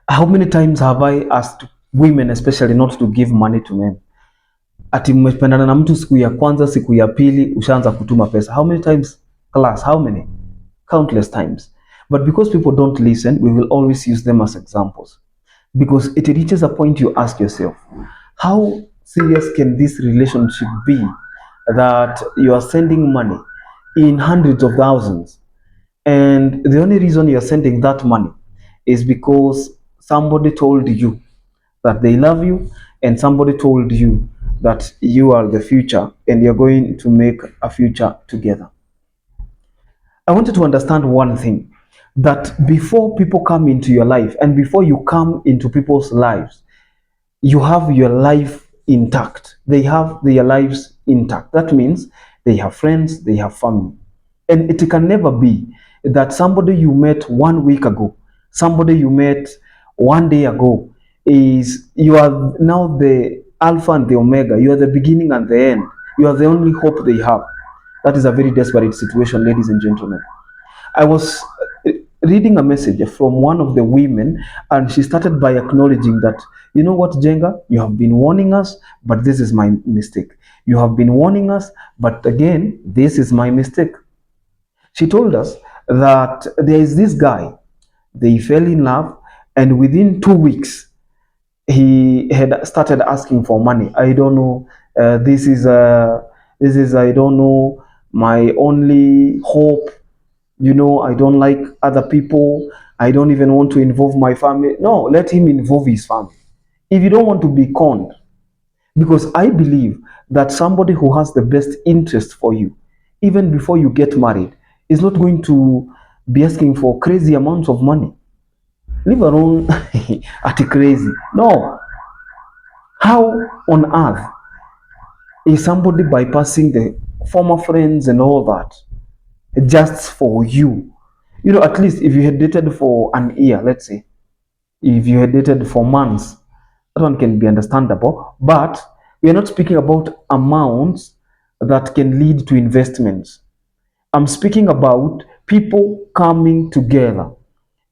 How many times have I asked women especially not to give money to men? Ati mmependana na mtu siku ya kwanza, siku ya pili ushaanza kutuma pesa. How many times class? How many? Countless times. But because people don't listen, we will always use them as examples. Because it reaches a point you ask yourself, how serious can this relationship be that you are sending money in hundreds of thousands, and the only reason you're sending that money is because somebody told you that they love you, and somebody told you that you are the future and you're going to make a future together. I want you to understand one thing, that before people come into your life and before you come into people's lives, you have your life intact. They have their lives intact. That means they have friends, they have family. And it can never be that somebody you met 1 week ago, somebody you met 1 day ago, is you are now the Alpha and the Omega. You are the beginning and the end. You are the only hope they have. That is a very desperate situation, ladies and gentlemen. I was reading a message from one of the women, and she started by acknowledging that, you know what, Jenga, you have been warning us, but this is my mistake. You have been warning us, but again, this is my mistake. She told us that there is this guy, they fell in love, and within 2 weeks, he had started asking for money. I don't know. This is I don't know, my only hope. You know, I don't like other people. I don't even want to involve my family. No, let him involve his family. If you don't want to be conned, because I believe that somebody who has the best interest for you, even before you get married, is not going to be asking for crazy amounts of money. Leave alone at crazy. No. How on earth is somebody bypassing the former friends and all that just for you? You know, at least if you had dated for an year, let's say, if you had dated for months, that one can be understandable. But we are not speaking about amounts that can lead to investments. I'm speaking about people coming together.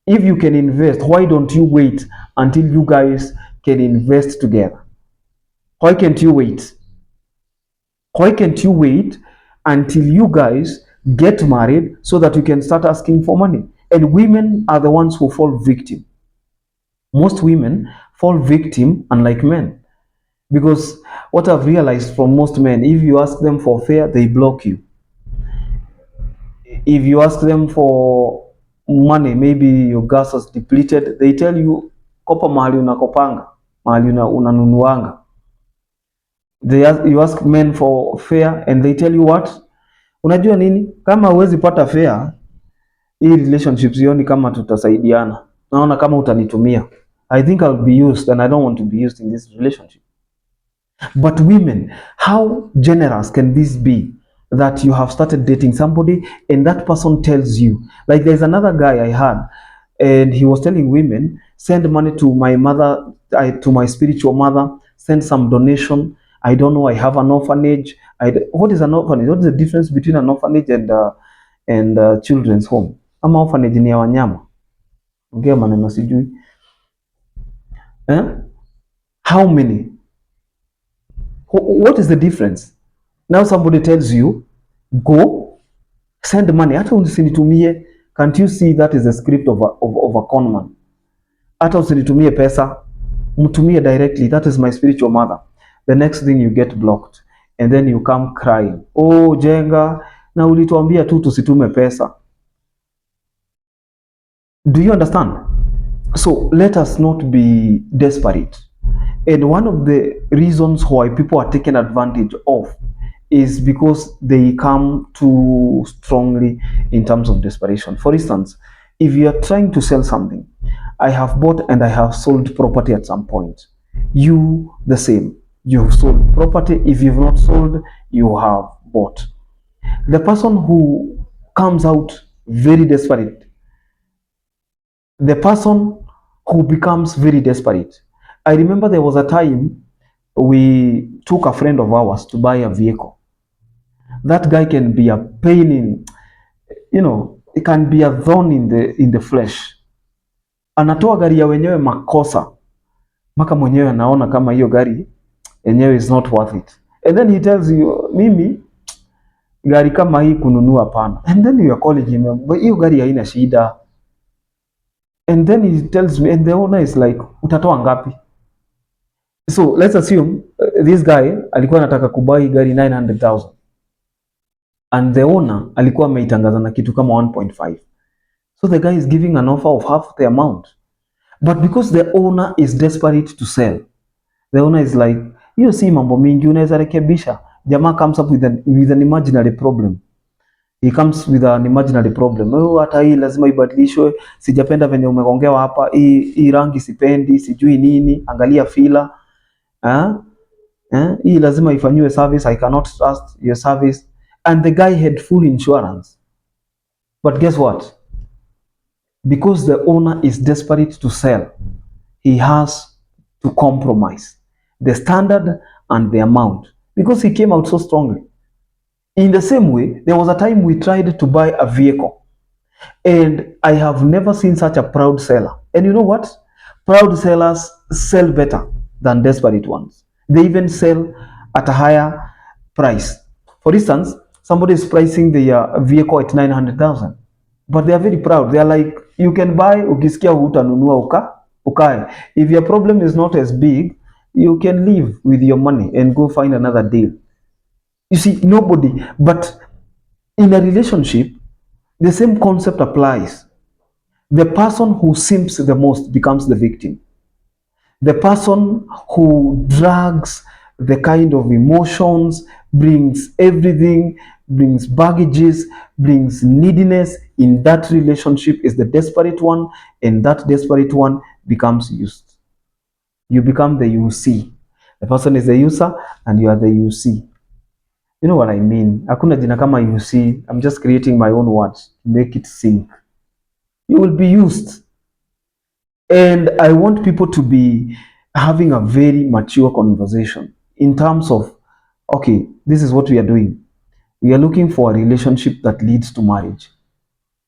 If you can invest, why don't you wait until you guys can invest together? Why can't you wait? Why can't you wait until you guys get married so that you can start asking for money? And women are the ones who fall victim. Most women fall victim, unlike men. Because what I've realized from most men, if you ask them for fare, they block you. If you ask them for money, maybe your gas is depleted, they tell you kopa mahali unakopanga, mahali unanunuanga. You ask men for fare and they tell you what? Unajua nini? Kama huwezi pata fare, hii relationship sioni kama tutasaidiana. Naona kama utanitumia. I think I'll be used and I don't want to be used in this relationship. But women, how generous can this be, that you have started dating somebody and that person tells you, like there's another guy I had, and he was telling women, send money to my mother, to my spiritual mother, send some donation. I don't know, I have an orphanage. What is an orphanage? What is the difference between an orphanage and children's home? Ama orphanage ni ya wanyama. Ongea maneno sijui. Eh? How many? What is the difference? Now somebody tells you, go, send money. Hata usinitumie, can't you see that is the script of a con man? Hata usinitumie pesa, mtumie directly. That is my spiritual mother. The next thing you get blocked. And then you come crying. Oh, Jenga, na ulituambia tu tusitume pesa. Do you understand? So let us not be desperate. And one of the reasons why people are taken advantage of is because they come too strongly in terms of desperation. For instance, if you are trying to sell something, I have bought and I have sold property at some point. You the same. You have sold property. If you've not sold, you have bought. The person who comes out very desperate, the person who becomes very desperate. I remember there was a time we took a friend of ours to buy a vehicle. That guy can be a pain in, it can be a thorn in the flesh. anatoa gari ya wenyewe makosa, mpaka mwenyewe anaona kama hiyo gari yenyewe is not worth it, and then he tells you, mimi gari kama hii kununua pana, and then you are calling him, but hiyo gari haina shida, and then he tells me, and the owner is like, utatoa ngapi? So let's assume this guy alikuwa anataka kubai gari 900,000 and the owner alikuwa ameitangaza na kitu kama 1.5, so the guy is giving an offer of half the amount, but because the owner is desperate to sell, the owner is like, hiyo si mambo mingi, unaweza rekebisha. Jamaa comes up with an imaginary problem. He comes with an imaginary problem. Oh, hata hii lazima ibadilishwe, sijapenda venye umeongewa hapa, hii rangi sipendi, sijui nini, angalia fila. Hii lazima ifanywe service, I cannot trust your service. And the guy had full insurance. But guess what? Because the owner is desperate to sell, he has to compromise the standard and the amount, because he came out so strongly. In the same way, there was a time we tried to buy a vehicle, and I have never seen such a proud seller. And you know what? Proud sellers sell better than desperate ones. They even sell at a higher price. For instance, somebody is pricing the vehicle at 900,000, but they are very proud. They are like, you can buy, ukisikia hutanunua ukae. If your problem is not as big, you can leave with your money and go find another deal. You see, nobody, but in a relationship, the same concept applies. The person who simps the most becomes the victim. The person who drags the kind of emotions, brings everything, brings baggages, brings neediness in that relationship is the desperate one, and that desperate one becomes used. You become the UC. The person is the user and you are the UC. You know what I mean? Hakuna jina kama UC. I'm just creating my own words to make it sing. You will be used. And I want people to be having a very mature conversation in terms of, okay, this is what we are doing. We are looking for a relationship that leads to marriage.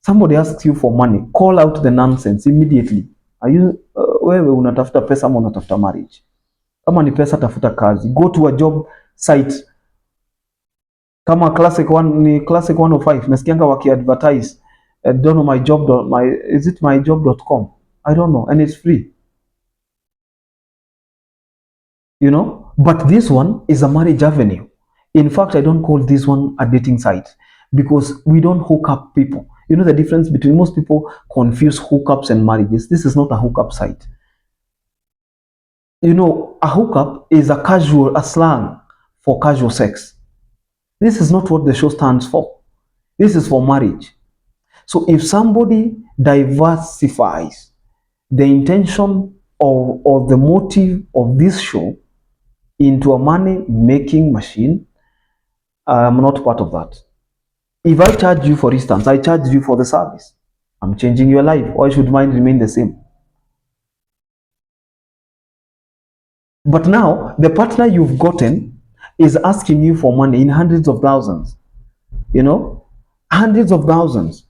Somebody asks you for money, call out the nonsense immediately. Are you wewe unatafuta pesa ama unatafuta marriage? Kama ni pesa, tafuta kazi. Go to a job site. Kama Classic 105, nasikianga waki advertise, don't know my job, is it myjob.com? I don't know, and it's free. You know, but this one is a marriage avenue. In fact, I don't call this one a dating site, because we don't hook up people. You know the difference between, most people confuse hookups and marriages. This is not a hookup site. You know, a hookup is a slang for casual sex. This is not what the show stands for. This is for marriage. So if somebody diversifies the intention or the motive of this show into a money-making machine, I'm not part of that. If I charge you, for instance, I charge you for the service, I'm changing your life. Why should mine remain the same? But now, the partner you've gotten is asking you for money in hundreds of thousands. You know? Hundreds of thousands.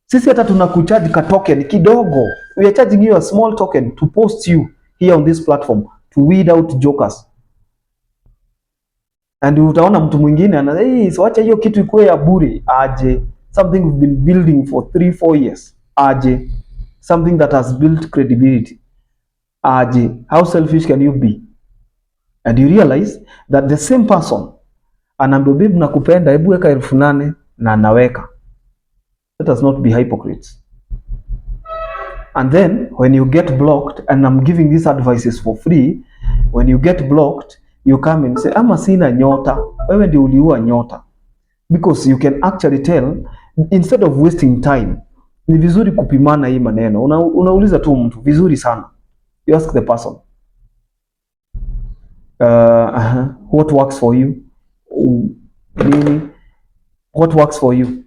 Sisi hata tunakucharge ka token kidogo. We are charging you a small token to post you here on this platform to weed out jokers. And utaona mtu mwingine ana, hey, siwacha hiyo kitu ikuwe ya bure. Aje. Something we've been building for 3-4 years. Aje. Something that has built credibility. Aje. How selfish can you be? And you realize that the same person anaambia babe nakupenda, hebu weka 8,000 na anaweka. Let us not be hypocrites. And then when you get blocked, and I'm giving these advices for free, when you get blocked, you come and say, ama sina nyota, wewe ndio uliua nyota. Because you can actually tell, instead of wasting time, ni vizuri kupimana hii maneno. Unauliza tu mtu vizuri sana. You ask the person, what works for you? Nini? What works for you?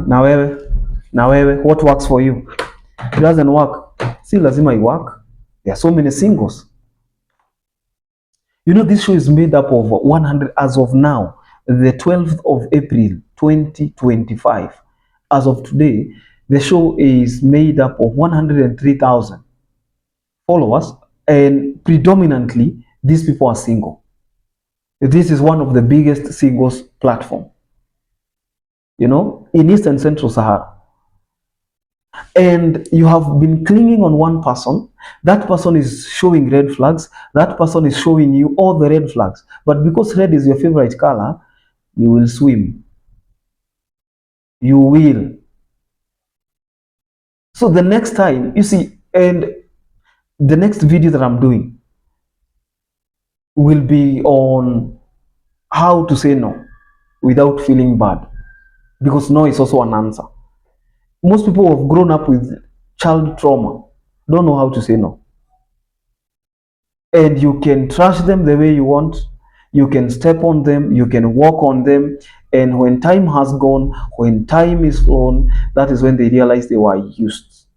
Na wewe, what works for you? It doesn't work. Si lazima i work. There are so many singles. You know, this show is made up of 100, as of now, the 12th of April, 2025. as of today, the show is made up of 103,000 followers, and predominantly these people are single. This is one of the biggest singles platform, in East and Central Sahara. And you have been clinging on one person. That person is showing red flags. That person is showing you all the red flags. But because red is your favorite color, you will swim. You will. So the next time, you see, and the next video that I'm doing will be on how to say no without feeling bad, because no is also an answer. Most people who have grown up with child trauma don't know how to say no. And you can trash them the way you want, you can step on them, you can walk on them, and when time has gone, when time is gone, that is when they realize they were used.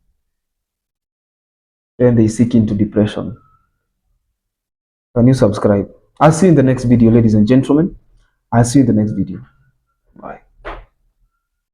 Then they seek into depression. Can you subscribe? I'll see you in the next video, ladies and gentlemen. I'll see you in the next video. Bye.